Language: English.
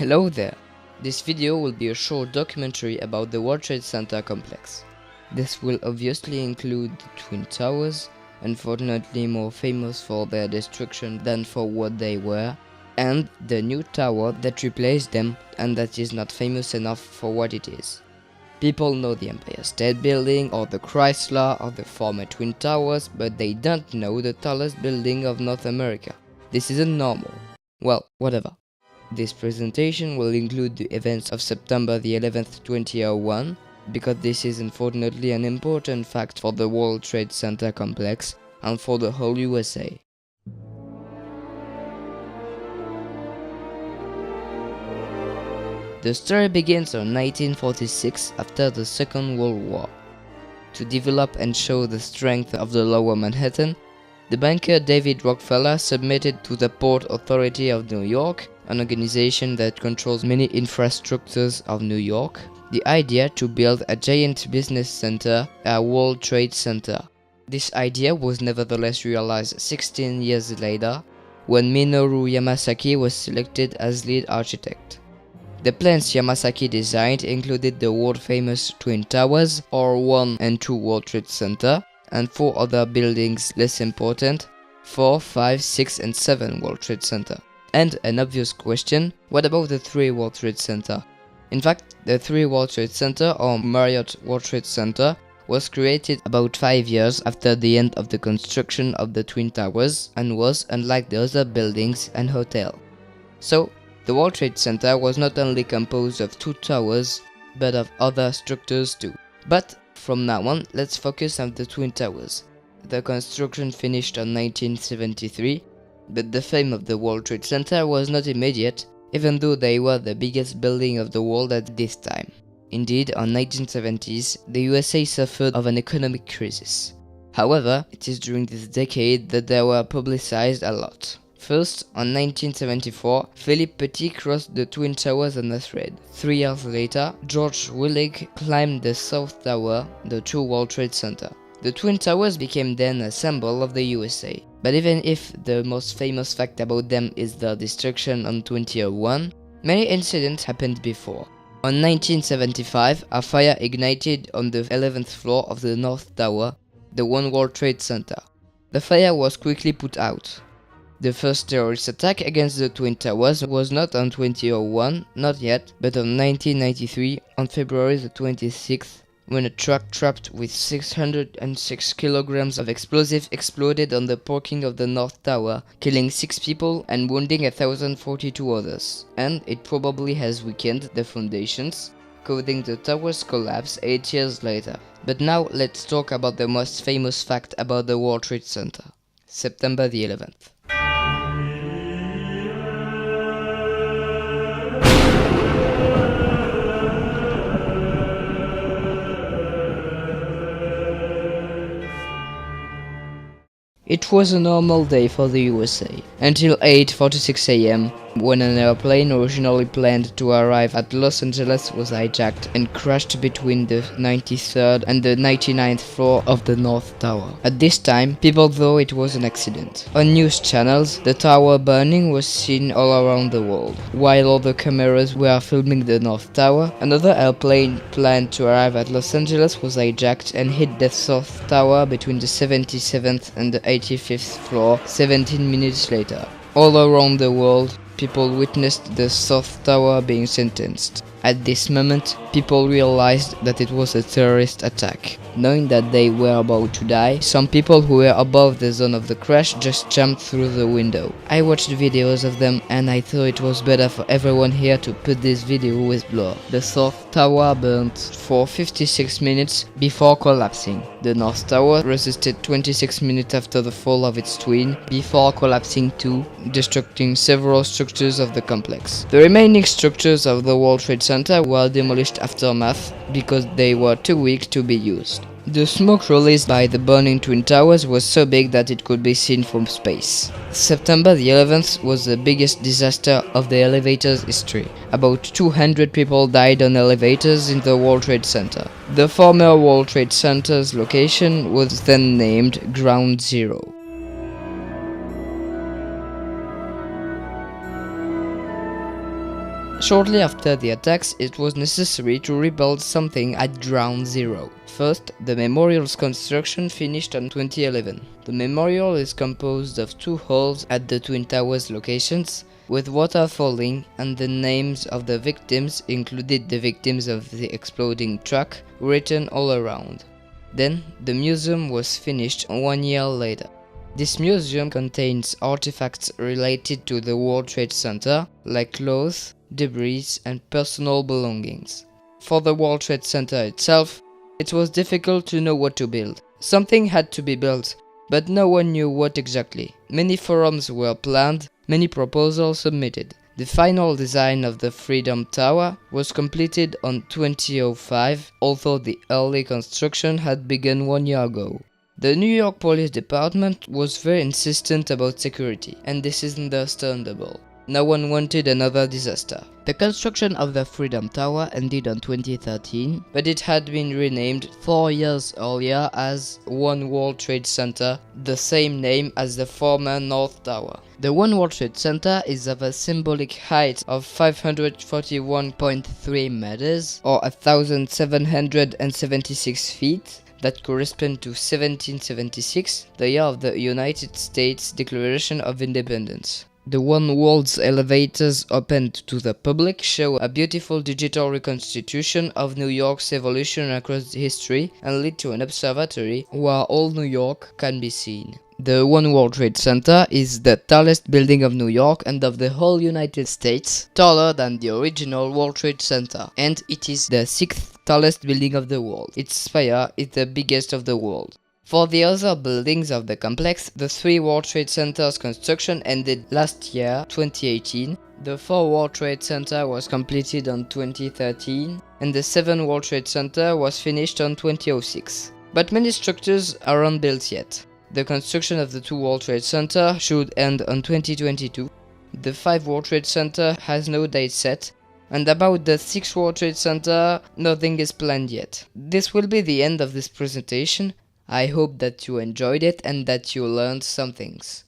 Hello there! This video will be a short documentary about the World Trade Center complex. This will obviously include the Twin Towers, unfortunately more famous for their destruction than for what they were, and the new tower that replaced them and that is not famous enough for what it is. People know the Empire State Building or the Chrysler or the former Twin Towers, but they don't know the tallest building of North America. This isn't normal. Well, whatever. This presentation will include the events of September the 11th, 2001, because this is unfortunately an important fact for the World Trade Center complex and for the whole USA. The story begins in 1946 after the Second World War. To develop and show the strength of the Lower Manhattan, the banker David Rockefeller submitted to the Port Authority of New York, an organization that controls many infrastructures of New York, the idea to build a giant business center, a World Trade Center. This idea was nevertheless realized 16 years later, when Minoru Yamasaki was selected as lead architect. The plans Yamasaki designed included the world-famous Twin Towers, or 1 and 2 World Trade Center, and 4 other buildings less important, 4, 5, 6 and 7 World Trade Center. And an obvious question, what about the 3 World Trade Center? In fact, the 3 World Trade Center, or Marriott World Trade Center, was created about 5 years after the end of the construction of the Twin Towers and was, unlike the other buildings, an hotel. So, the World Trade Center was not only composed of 2 towers, but of other structures too. But from now on, let's focus on the Twin Towers. The construction finished in 1973, but the fame of the World Trade Center was not immediate, even though they were the biggest building of the world at this time. Indeed, in the 1970s, the USA suffered of an economic crisis. However, it is during this decade that they were publicized a lot. First, in 1974, Philippe Petit crossed the Twin Towers on a thread. 3 years later, George Willig climbed the South Tower, the 2 World Trade Center. The Twin Towers became then a symbol of the USA. But even if the most famous fact about them is their destruction in 2001, many incidents happened before. In 1975, a fire ignited on the 11th floor of the North Tower, the 1 World Trade Center. The fire was quickly put out. The first terrorist attack against the Twin Towers was not on 2001, not yet, but on 1993, on February the 26th, when a truck trapped with 606 kilograms of explosive exploded on the parking of the North Tower, killing 6 people and wounding 1,042 others. And it probably has weakened the foundations, causing the tower's collapse 8 years later. But now let's talk about the most famous fact about the World Trade Center. September the 11th. It was a normal day for the USA, until 8:46 AM, when an airplane originally planned to arrive at Los Angeles was hijacked and crashed between the 93rd and the 99th floor of the North Tower. At this time, people thought it was an accident. On news channels, the tower burning was seen all around the world. While other cameras were filming the North Tower, another airplane planned to arrive at Los Angeles was hijacked and hit the South Tower between the 77th and the 85th floor 17 minutes later. All around the world, people witnessed the South Tower being sentenced. At this moment, people realized that it was a terrorist attack. Knowing that they were about to die, some people who were above the zone of the crash just jumped through the window. I watched videos of them and I thought it was better for everyone here to put this video with blur. The South Tower burned for 56 minutes before collapsing. The North Tower resisted 26 minutes after the fall of its twin, before collapsing too, destructing several structures of the complex. The remaining structures of the World Trade Center were demolished aftermath because they were too weak to be used. The smoke released by the burning Twin Towers was so big that it could be seen from space. September the 11th was the biggest disaster of the elevator's history. About 200 people died on elevators in the World Trade Center. The former World Trade Center's location was then named Ground Zero. Shortly after the attacks, it was necessary to rebuild something at ground zero. First, the memorial's construction finished in 2011. The memorial is composed of 2 halls at the Twin Towers locations, with water falling and the names of the victims, including the victims of the exploding truck, written all around. Then, the museum was finished 1 year later. This museum contains artifacts related to the World Trade Center, like clothes, debris, and personal belongings. For the World Trade Center itself, it was difficult to know what to build. Something had to be built, but no one knew what exactly. Many forums were planned, many proposals submitted. The final design of the Freedom Tower was completed in 2005, although the early construction had begun 1 year ago. The New York Police Department was very insistent about security, and this is understandable. No one wanted another disaster. The construction of the Freedom Tower ended in 2013, but it had been renamed 4 years earlier as One World Trade Center, the same name as the former North Tower. The One World Trade Center is of a symbolic height of 541.3 meters, or 1,776 feet, that correspond to 1776, the year of the United States Declaration of Independence. The One World's elevators opened to the public show a beautiful digital reconstitution of New York's evolution across history and lead to an observatory where all New York can be seen. The One World Trade Center is the tallest building of New York and of the whole United States, taller than the original World Trade Center, and it is the 6th tallest building of the world. Its spire is the biggest of the world. For the other buildings of the complex, the 3 World Trade Centers construction ended last year, 2018, the 4 World Trade Center was completed in 2013, and the 7 World Trade Center was finished in 2006. But many structures aren't built yet. The construction of the 2 World Trade Center should end in 2022. The 5 World Trade Center has no date set, and about the 6 World Trade Center, nothing is planned yet. This will be the end of this presentation. I hope that you enjoyed it and that you learned some things.